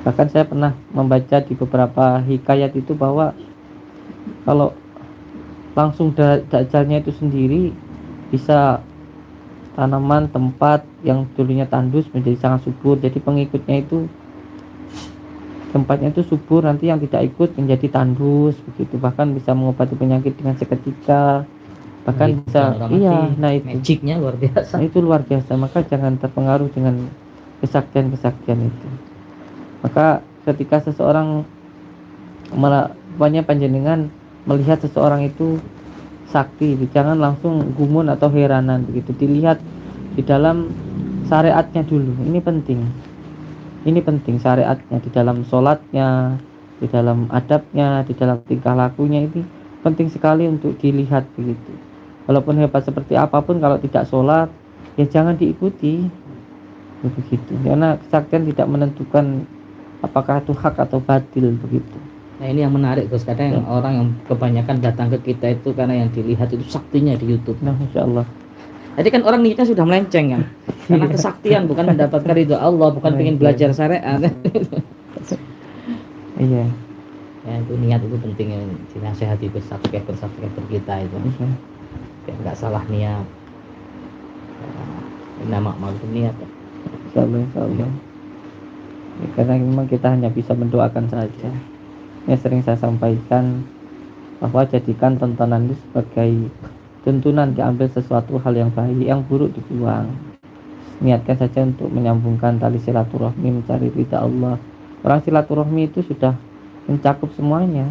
Bahkan saya pernah membaca di beberapa hikayat itu bahwa kalau langsung dajalnya itu sendiri bisa tanaman tempat yang dulunya tandus menjadi sangat subur. Jadi pengikutnya itu tempatnya itu subur, nanti yang tidak ikut menjadi tandus begitu. Bahkan bisa mengobati penyakit dengan seketika. Bahkan bisa nah itu magicnya luar biasa. Nah, itu luar biasa. Maka jangan terpengaruh dengan kesaktian itu. Maka ketika seseorang panjenengan melihat seseorang itu sakti, jangan langsung gumun atau heranan begitu. Dilihat di dalam syariatnya dulu. Ini penting syariatnya, di dalam sholatnya, di dalam adabnya, di dalam tingkah lakunya. Ini penting sekali untuk dilihat begitu. Walaupun hebat seperti apapun, kalau tidak sholat ya jangan diikuti begitu. Karena kesaktian tidak menentukan apakah itu hak atau batil begitu. Nah ini yang menarik Gus, kadang orang yang kebanyakan datang ke kita itu karena yang dilihat itu saktinya di YouTube. Nah, insya Allah. Jadi kan orang niatnya sudah melenceng ya, karena kesaktian bukan mendapatkan ridho Allah, bukan pengen belajar syariat. Iya. Ya itu niat itu penting yang dinasehati subscriber kita itu. Biar nggak salah niat. Nama itu niat. Insya Allah, insya Allah. Ya, karena memang kita hanya bisa mendoakan saja. Ya sering saya sampaikan bahwa jadikan tontonan itu sebagai tuntunan, diambil sesuatu hal yang baik, yang buruk dibuang. Niatkan saja untuk menyambungkan tali silaturahmi, mencari ridha Allah. Orang silaturahmi itu sudah mencakup semuanya,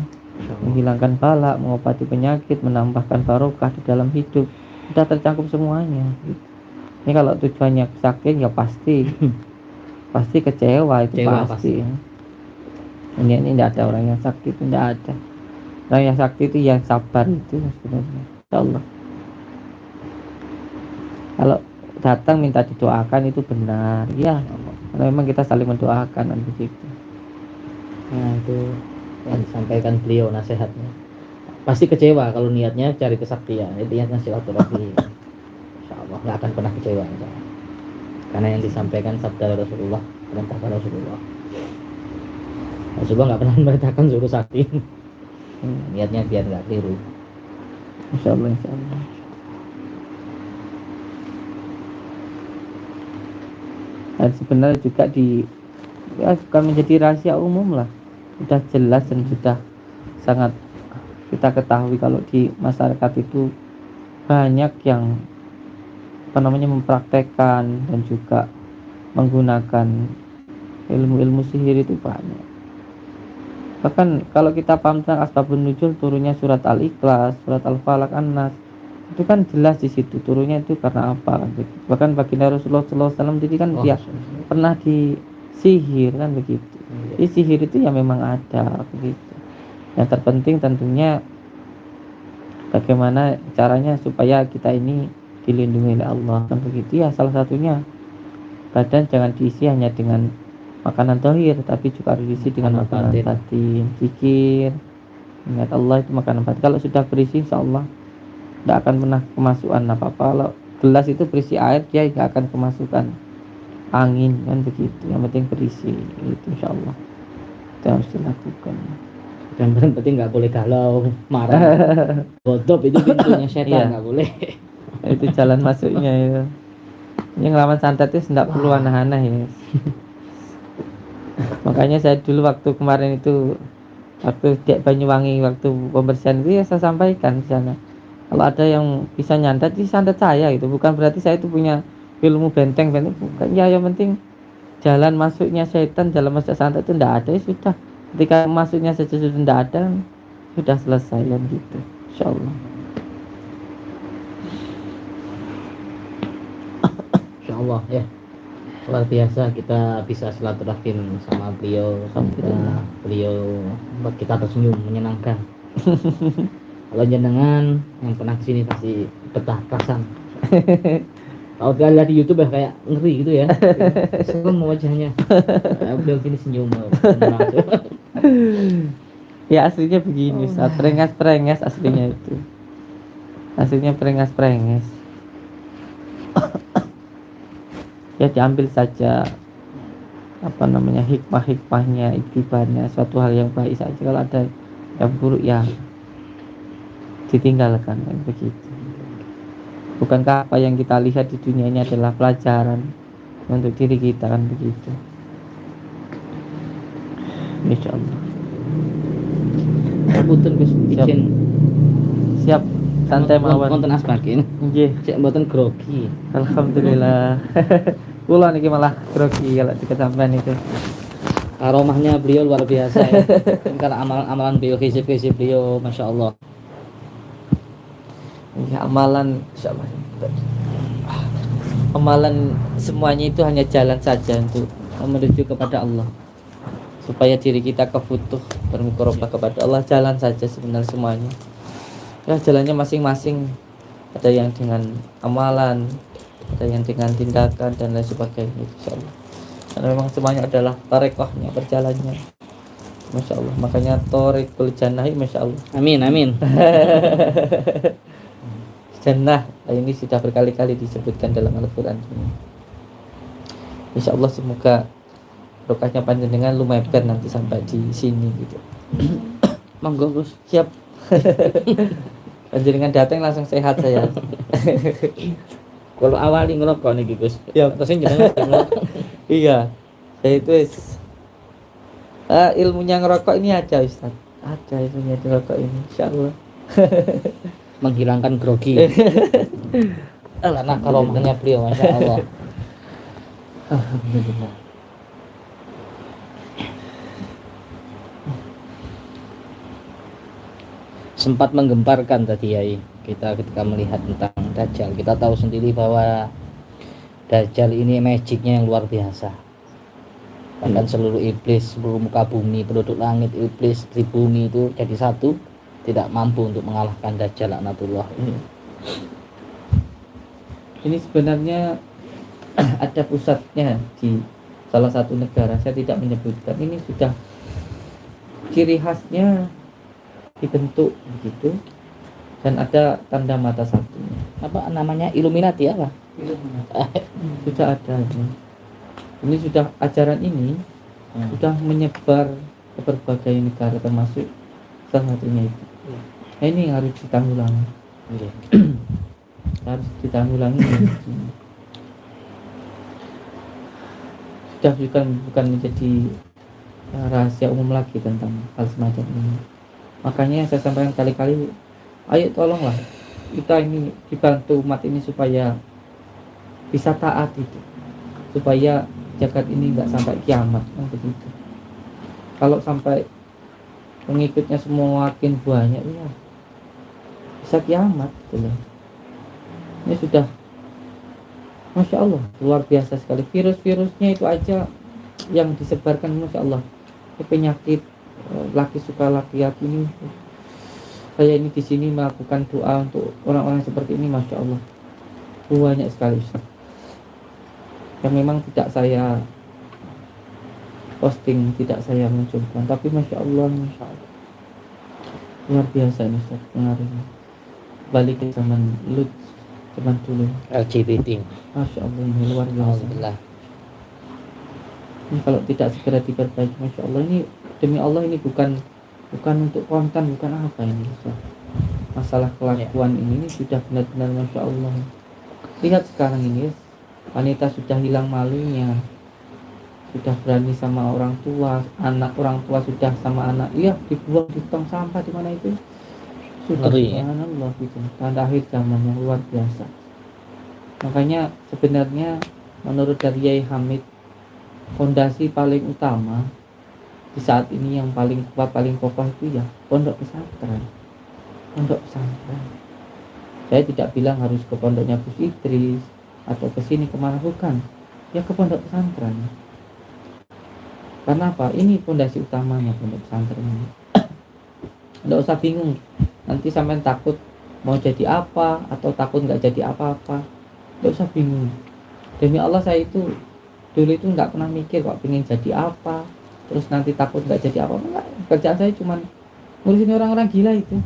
menghilangkan bala, mengobati penyakit, menambahkan barokah di dalam hidup, sudah tercakup semuanya. Ini kalau tujuannya kesaktian ya pasti kecewa itu pasti. Ini tidak ada orang yang sakti, itu tidak ada. Orang yang sakti itu yang sabar itu sebenarnya. Insya Allah. Kalau datang minta didoakan itu benar, ya. Karena memang kita saling mendoakan dan begitu. Nah itu yang disampaikan beliau nasihatnya. Pasti kecewa kalau niatnya cari kesaktian, niatnya silaturahmi. Insya Allah nggak akan pernah kecewa. Karena yang disampaikan sabda Rasulullah, perintah Rasulullah. Rasulullah nggak pernah memerintahkan suruh sakti. Niatnya biar nggak keliru. Insya Allah, insya Allah. Dan sebenarnya juga bukan menjadi rahasia umum lah, sudah jelas dan sudah sangat kita ketahui kalau di masyarakat itu banyak yang mempraktekkan dan juga menggunakan ilmu-ilmu sihir itu banyak. Bahkan kalau kita paham tentang asbabun nuzul, turunnya surat Al-Ikhlas, surat Al-Falaq, An-Nas, itu kan jelas di situ turunnya itu karena apa kan begitu. Bahkan baginda Rasulullah SAW jadi kan dia pernah disihir kan begitu. Jadi sihir itu ya memang ada begitu. Yang terpenting tentunya bagaimana caranya supaya kita ini dilindungi oleh Allah kan begitu ya. Salah satunya badan jangan diisi hanya dengan makanan zahir, tapi juga harus diisi dengan makanan batin, zikir, ingat Allah, itu makanan batin. Kalau sudah berisi insya Allah tidak akan pernah kemasukan apa-apa. Kalau gelas itu berisi air, dia tidak akan kemasukan angin kan begitu. Yang penting berisi itu insya Allah, itu harus dilakukan. Dan penting nggak boleh galau, marah, bodop, itu pintunya setan, nggak boleh. Itu jalan masuknya itu. Yang ngelawan santet itu tidak perlu aneh-aneh ya. Makanya saya dulu waktu kemarin itu, waktu di Banyuwangi, waktu pembersihan itu ya saya sampaikan di sana, kalau ada yang bisa nyantet, di santet saya itu bukan berarti saya itu punya ilmu benteng bukan ya. Yang penting jalan masuknya setan, jalan masuk santet itu tidak ada, ya sudah. Ketika masuknya saja sudah tidak ada, sudah selesai kan gitu, insyaallah. Insyaallah ya, luar biasa kita bisa silaturahim sama beliau. Alhamdulillah, beliau buat kita tersenyum, menyenangkan. Kalau jenengan yang pernah kesini pasti betah perasaan. Kalau kita lihat di YouTube ya kayak ngeri gitu ya, serem wajahnya. Beliau gini senyum. Ya aslinya begini, saat perengas aslinya itu. Aslinya perengas. Ya diambil saja hikmahnya, iktibarnya, suatu hal yang baik saja. Kalau ada yang buruk ya ditinggalkan kan begitu. Bukankah apa yang kita lihat di dunia ini adalah pelajaran untuk diri kita kan begitu. Insyaallah. Punten Gus, izin. Siap, santai mawon. Wonten asmakin. Nggih, Cek mboten grogi. alhamdulillah. Kula niki malah grogi kalau dikesampean itu. Aromahnya beliau luar biasa ya. Karena amalan-amalan beliau, hizib-hizib beliau, masya Allah. Ya, amalan insyaallah. Amalan semuanya itu hanya jalan saja untuk menuju kepada Allah. Supaya diri kita kefutuh bermukarabah kepada Allah, jalan saja sebenarnya semuanya. Ya jalannya masing-masing. Ada yang dengan amalan, ada yang dengan tindakan dan lain sebagainya, insyaallah. Karena memang semuanya adalah tarekohnya, perjalanannya. Masya Allah, makanya Thariqul Jannah, Masya Allah. Amin, amin. Jannah ini sudah berkali-kali disebutkan dalam Al-Quran. Insya Allah semoga rokahnya panjenengan lumayan nanti sampai di sini gitu. Monggo Gus. Siap. Panjenengan datang langsung sehat saya. Kalau awali ngerokok nih Gus. Ya, terus jenengan ngerokok. Iya. Saya itu ilmunya ngerokok ini ada Ustaz. Ada ilmunya di rokok ini, insyaallah. Menghilangkan grogi. Karena karomahnya beliau, masya Allah. Alhamdulillah. Sempat menggemparkan tadi ya kita ketika melihat tentang Dajjal. Kita tahu sendiri bahwa Dajjal ini magicnya yang luar biasa. Bahkan seluruh iblis, seluruh muka bumi, penduduk langit, iblis di bumi itu jadi satu, tidak mampu untuk mengalahkan Dajjal laknatullah. Ini sebenarnya ada pusatnya di salah satu negara, saya tidak menyebutkan. Ini sudah ciri khasnya dibentuk begitu dan ada tanda mata satunya. Apa namanya, Illuminati apa? Sudah ada ini sudah ajaran ini sudah menyebar ke berbagai negara termasuk salah satunya itu. Nah, ini yang harus ditanggulangi. Harus ditanggulangi. sudah bukan menjadi rahasia umum lagi tentang hal semacam ini. Makanya saya sampaikan kali-kali, ayo tolonglah kita ini dibantu umat ini supaya bisa taat itu, supaya jagat ini nggak sampai kiamat kan begitu. Kalau sampai pengikutnya semua makin banyak, ya bisa kiamat gitu loh. Ini sudah Masya Allah luar biasa sekali, virus-virusnya itu aja yang disebarkan, Masya Allah. Ini penyakit laki suka laki-laki ini, saya ini di sini melakukan doa untuk orang-orang seperti ini, Masya Allah banyak sekali Ustaz, yang memang tidak saya posting, tidak saya munculkan, tapi Masya Allah luar biasa ini Ustaz pengaruhnya. Balik ke zaman Lut, zaman dulu, LGBT. Masya Allah ini luar biasa. Alhamdulillah. Ini kalau tidak segera diperbaiki, Masya Allah, ini demi Allah ini bukan untuk konten, bukan apa ini Ustaz. Masalah kelakuan ini sudah benar-benar Masya Allah. Lihat sekarang ini, wanita sudah hilang malingnya, sudah berani sama orang tua, anak orang tua sudah sama anak, iya dibuang di tong sampah di mana itu. Sudah subhanallah gitu. Tanda akhir zaman yang luar biasa. Makanya sebenarnya menurut dari Yai Hamid, fondasi paling utama di saat ini yang paling kuat, paling kokoh itu ya pondok pesantren. Pondok pesantren. Saya tidak bilang harus ke pondoknya Gus Idris atau ke sini kemana, bukan. Ya ke pondok pesantren. Karena apa? Ini fondasi utamanya pondok pesantren ini. Nggak usah bingung. Nanti sampai takut mau jadi apa atau takut nggak jadi apa-apa. Nggak usah bingung. Demi Allah saya itu dulu itu nggak pernah mikir kok pengen jadi apa, terus nanti takut nggak jadi apa. Enggak. Kerjaan saya cuman ngurusin orang-orang gila itu,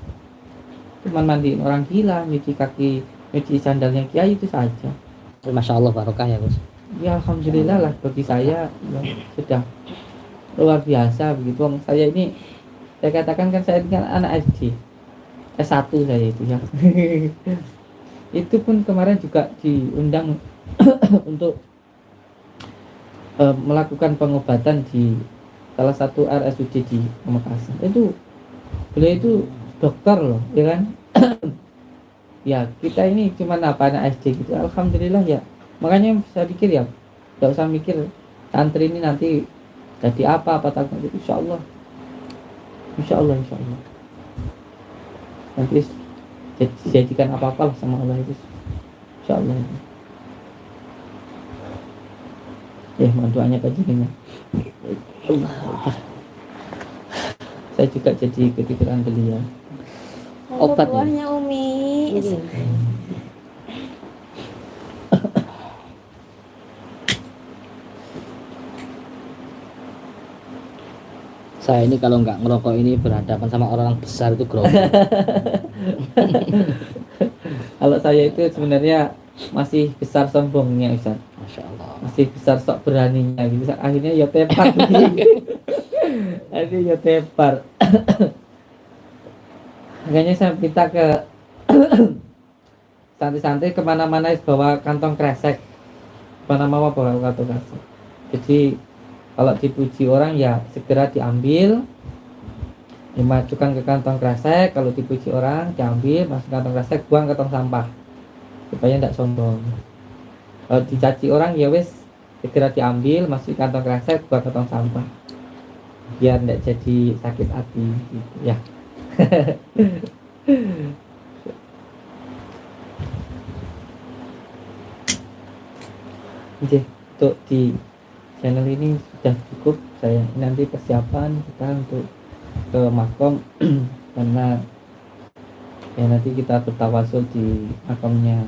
cuman mandiin orang gila, nyuci kaki, nyuci sandalnya kiai, itu saja. Masya Allah barokah ya Gus. Ya alhamdulillah lah, bagi saya ya, sudah luar biasa begitu. Saya ini, saya katakan kan saya kan anak SD S1 saya itu ya. Itu pun kemarin juga diundang untuk melakukan pengobatan di salah satu RSUD di Pamekasan. Itu beliau itu dokter loh, ya kan? Ya kita ini cuma apa anak SD gitu. Alhamdulillah ya. Makanya saya pikir ya, nggak usah mikir santri ini nanti jadi apa takut itu. Insya Allah, Insya Allah, Insya Allah. Nanti dijadikan apa-apa lah sama Allah itu, Insya Allah. Ya mohon doanya kajiannya. Saya juga jadi kepikiran beliau. Obat buahnya Umi. Saya ini kalau nggak ngerokok ini berhadapan sama orang besar itu grogi. Kalau saya itu sebenarnya masih besar sombongnya Ustaz. Masya Allah. Masih besar sok beraninya gitu. Akhirnya ya tepar. Akhirnya ya tepar. Makanya saya minta ke santri-santri kemana-mana bawa kantong kresek, kemana-mana bawa kantong kresek. Jadi kalau dipuji orang ya segera diambil, dimasukkan ke kantong kresek. Kalau dipuji orang diambil, masuk kantong kresek, buang ke tong sampah supaya tidak sombong. Kalau dicaci orang ya wes segera diambil, masuk kantong kresek, buang ke tong sampah biar tidak jadi sakit hati gitu, ya. Oke, untuk di channel ini sudah cukup. Saya nanti persiapan kita untuk ke makom karena ya nanti kita bertawasul di makomnya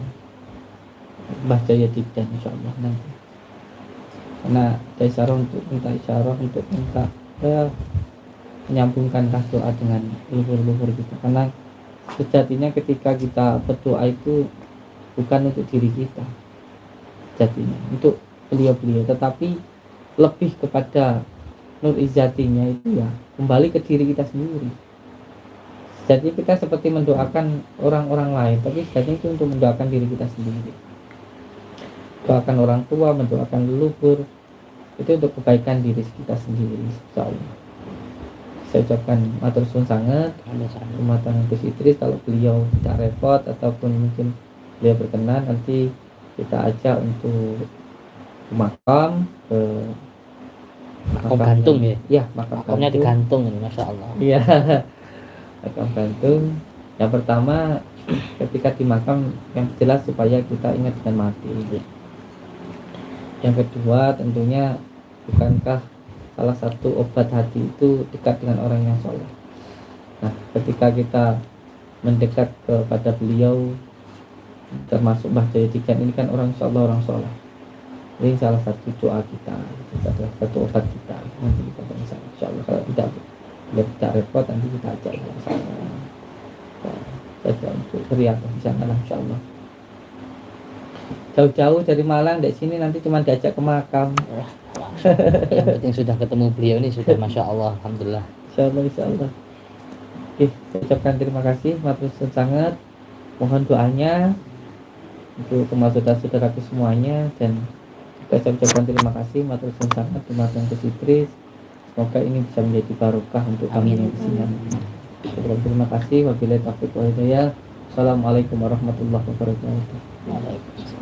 Mbah Jaya Dibdan insyaallah nanti. Karena ada isyarah untuk minta ya, menyambungkan doa dengan leluhur-leluhur kita. Karena sejatinya ketika kita berdoa itu bukan untuk diri kita, sejatinya untuk beliau-beliau, tetapi lebih kepada nur izatinya itu ya kembali ke diri kita sendiri. Jadi kita seperti mendoakan orang-orang lain, tapi sejatinya itu untuk mendoakan diri kita sendiri. Doakan orang tua, mendoakan leluhur, itu untuk kebaikan diri kita sendiri, insyaallah. Saya ucapkan matur suwun sangat rumah tangga Gus Idris. Kalau beliau tidak repot ataupun mungkin beliau berkenan, nanti kita ajak untuk ke makam, ke makam gantung ya. Iya, makam Makamnya gantung. digantung ini, masya Allah. Iya, makam gantung. Yang pertama, ketika di makam yang jelas supaya kita ingat dengan mati. Yang kedua, tentunya bukankah salah satu obat hati itu dekat dengan orang yang soleh. Nah, ketika kita mendekat kepada beliau, termasuk Mbah Jaya Dikan ini kan orang, insyaallah orang soleh. Ini salah satu doa kita, salah satu obat kita. Nanti kita bisa, insyaallah kalau tidak repot, nanti kita ajak saja untuk teriak di sana, insyaallah. Jauh-jauh dari Malang dari sini nanti cuma diajak ke makam. Yang penting sudah ketemu beliau ini sudah masya Allah, alhamdulillah. Insyaallah. Oke, saya ucapkan terima kasih, matur suwun sangat. Mohon doanya untuk saudara-saudaraku semuanya, dan juga saya ucapkan terima kasih, matur suwun sangat untuk Gus Idris. Semoga ini bisa menjadi barokah untuk kami yang di sini. Terima kasih. Wabillahi taufiq wal hidayah. Assalamualaikum warahmatullahi wabarakatuh. Waalaikumsalam.